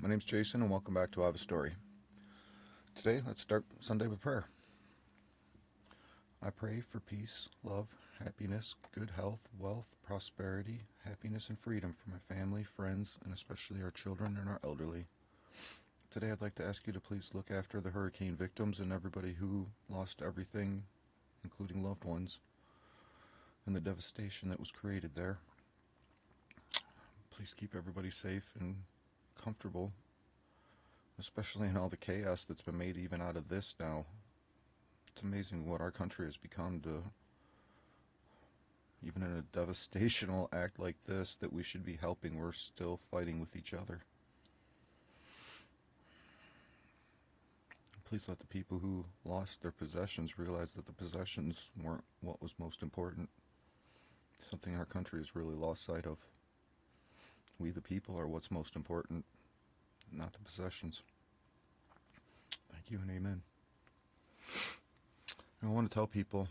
My name's Jason, and welcome back to I Have a Story. Today, let's start Sunday with prayer. I pray for peace, love, happiness, good health, wealth, prosperity, happiness, and freedom for my family, friends, and especially our children and our elderly. Today, I'd like to ask you to please look after the hurricane victims and everybody who lost everything, including loved ones, and the devastation that was created there. Please keep everybody safe and comfortable, especially in all the chaos that's been made even out of this now. It's amazing what our country has become to, even in a devastational act like this that we should be helping, we're still fighting with each other. Please let the people who lost their possessions realize that the possessions weren't what was most important. Something our country has really lost sight of. We the people are what's most important, not the possessions. Thank you and amen. I want to tell people,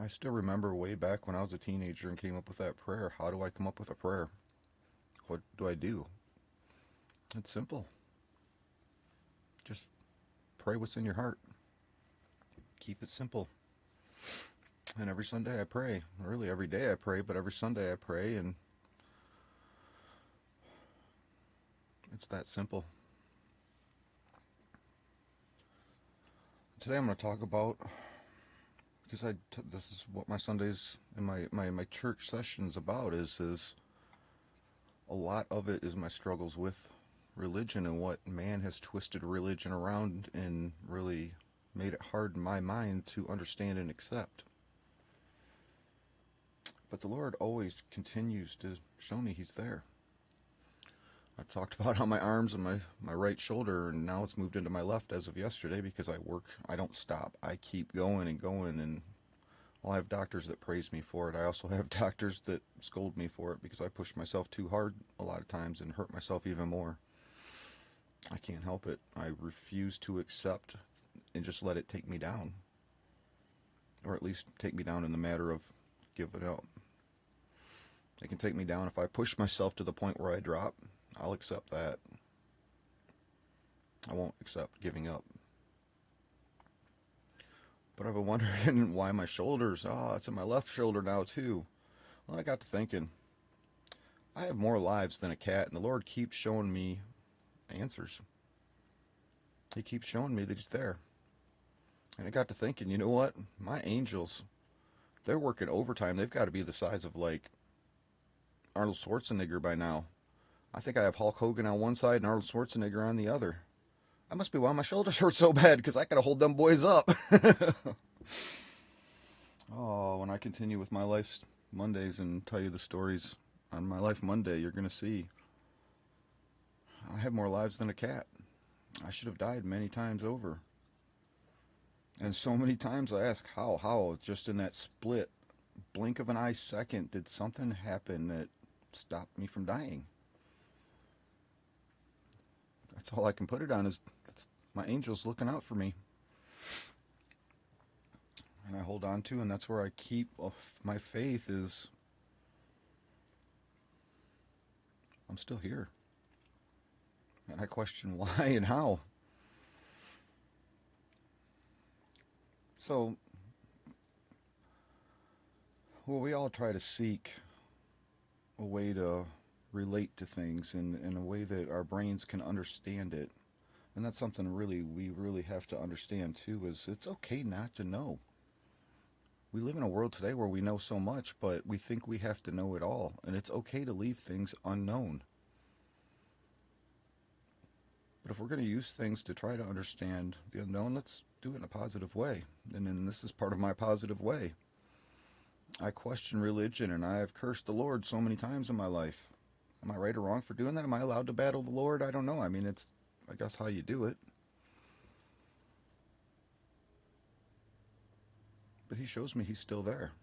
I still remember way back when I was a teenager and came up with that prayer. How do I come up with a prayer? What do I do? It's simple. Just pray what's in your heart. Keep it simple. And every Sunday I pray. Really, every day I pray, but every Sunday I pray, and it's that simple. Today I'm going to talk about, because this is what my Sundays and my church sessions about, is a lot of it is my struggles with religion and what man has twisted religion around and really made it hard in my mind to understand and accept. But the Lord always continues to show me He's there. I talked about how my arms and my right shoulder, and now it's moved into my left as of yesterday because I don't stop. I keep going and going, and I have doctors that praise me for it. I also have doctors that scold me for it because I push myself too hard a lot of times and hurt myself even more. I can't help it. I refuse to accept and just let it take me down. Or at least take me down in the matter of giving up. It can take me down if I push myself to the point where I drop. I'll accept that. I won't accept giving up. But I've been wondering why my shoulders, it's in my left shoulder now too. Well, I got to thinking, I have more lives than a cat, and the Lord keeps showing me answers. He keeps showing me that He's there. And I got to thinking, you know what? My angels, they're working overtime. They've got to be the size of like Arnold Schwarzenegger by now. I think I have Hulk Hogan on one side and Arnold Schwarzenegger on the other. That must be why my shoulders hurt so bad, because I gotta hold them boys up. Oh, when I continue with my life's Mondays and tell you the stories on my life Monday, you're gonna see I have more lives than a cat. I should have died many times over. And so many times I ask, how? Just in that split, blink of an eye second, did something happen that stopped me from dying? That's all I can put it on, is that's my angels looking out for me. And I hold on to, and that's where I keep my faith is, I'm still here. And I question why and how. So, well, we all try to seek a way to relate to things in a way that our brains can understand it. And that's something we really have to understand too, is it's okay not to know. We live in a world today where we know so much, but we think we have to know it all. And it's okay to leave things unknown. But if we're going to use things to try to understand the unknown, let's do it in a positive way. And then this is part of my positive way. I question religion, and I have cursed the Lord so many times in my life. Am I right or wrong for doing that? Am I allowed to battle the Lord? I don't know. I mean, it's, I guess, how you do it. But He shows me He's still there.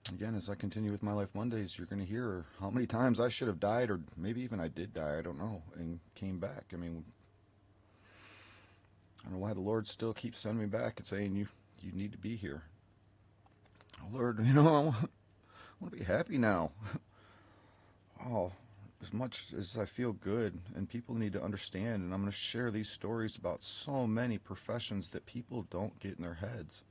Again, as I continue with my life Mondays, you're going to hear how many times I should have died, or maybe even I did die, I don't know, and came back. I mean, I don't know why the Lord still keeps sending me back and saying, you need to be here. Oh, Lord, I want to be happy now. Oh, as much as I feel good, and people need to understand, and I'm going to share these stories about so many professions that people don't get in their heads,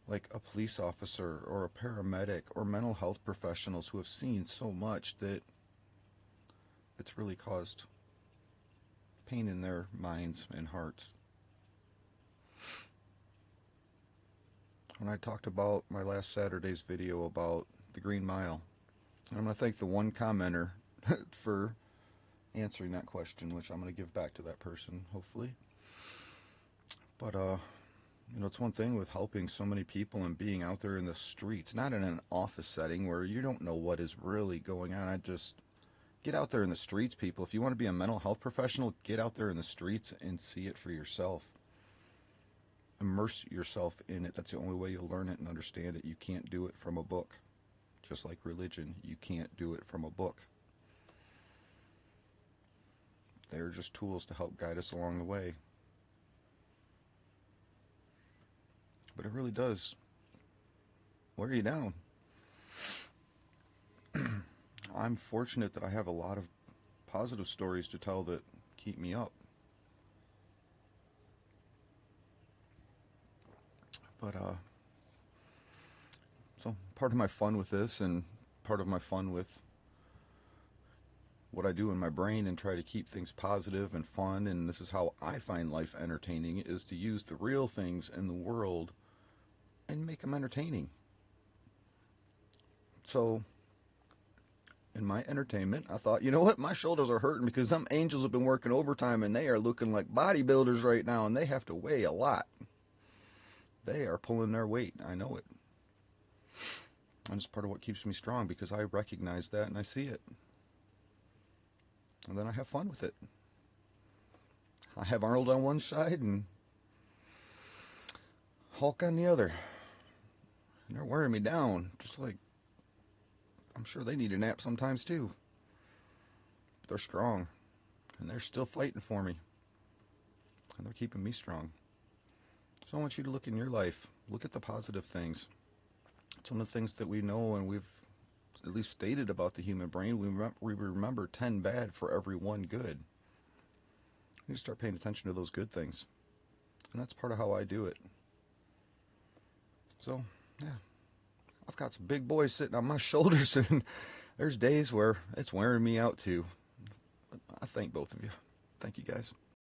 like a police officer or a paramedic or mental health professionals who have seen so much that it's really caused pain in their minds and hearts. When I talked about my last Saturday's video about the Green Mile, and I'm going to thank the one commenter for answering that question, which I'm going to give back to that person, hopefully. But, it's one thing with helping so many people and being out there in the streets, not in an office setting where you don't know what is really going on. I just get out there in the streets, people. If you want to be a mental health professional, get out there in the streets and see it for yourself. Immerse yourself in it. That's the only way you'll learn it and understand it. You can't do it from a book. Just like religion, you can't do it from a book. They're just tools to help guide us along the way. But it really does wear you down. I'm fortunate that I have a lot of positive stories to tell that keep me up. But, so part of my fun with this, and part of my fun with what I do in my brain and try to keep things positive and fun, and this is how I find life entertaining, is to use the real things in the world and make them entertaining. So, in my entertainment, I thought, you know what, my shoulders are hurting because some angels have been working overtime and they are looking like bodybuilders right now, and they have to weigh a lot. They are pulling their weight. I know it. And it's part of what keeps me strong, because I recognize that and I see it. And then I have fun with it. I have Arnold on one side and Hulk on the other. And they're wearing me down, just like I'm sure they need a nap sometimes too. But they're strong, and they're still fighting for me. And they're keeping me strong. So I want you to look in your life. Look at the positive things. It's one of the things that we know, and we've at least stated about the human brain. We remember 10 bad for every one good. You need to start paying attention to those good things. And that's part of how I do it. So, yeah. I've got some big boys sitting on my shoulders, and there's days where it's wearing me out too. But I thank both of you. Thank you, guys.